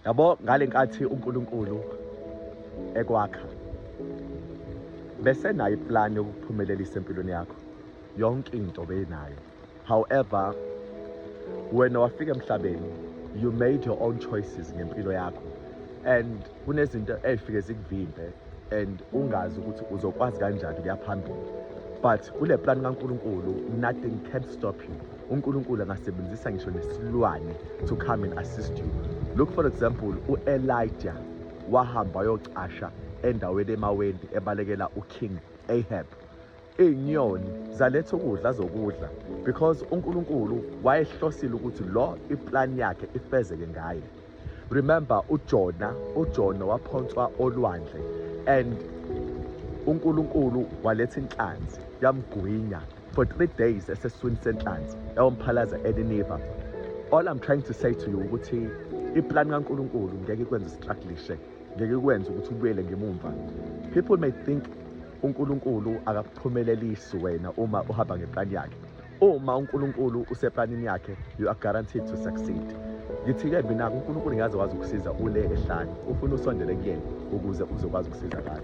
Yabo ngale nkathi uNkulunkulu ekwakha bese nayo iplan yokuphumelelisa empilweni yakho. Yonke into benayo. However, when wafika emhlabeni, you made your own choices ngempilo yakho. And kunezinto ezifike zikuvimbe and ungazi ukuthi uzokwazi kanjani ukuya phambili. But kule plan kaNkulunkulu, nothing can stop you. uNkulunkulu angasebenzisa ngisho nesilwane to come and assist you. Look for example, uElijah wahamba wayocasha endaweni emaweni ebalekela uKing Ahab. Inyoni zaletha ukudla zokudla because uNkulunkulu wayehlosile ukuthi lo iplan yakhe ifezeke ngaye. Remember uJona waphonswa olwandle and uNkulunkulu waletha inhlanzi yamgwinya for 3 days eseswini senhlanzi yawomphalaza eNineveh. All I'm trying to say to you ukuthi iplan kaNkulunkulu ngeke ikwenze strugglishe, ngeke ikwenze ukuthi ubuyele ngemumva. People may think uNkulunkulu akakuphumelelisi wena uma uhamba ngeplan yakhe. Uma uNkulunkulu useplanini yakhe, you are guaranteed to succeed. Ngithi-ke mina uNkulunkulu ngaze wazi ukusiza ule ehlane, ufuna usondele kuyena ukuze uzokwazi ukusizakala.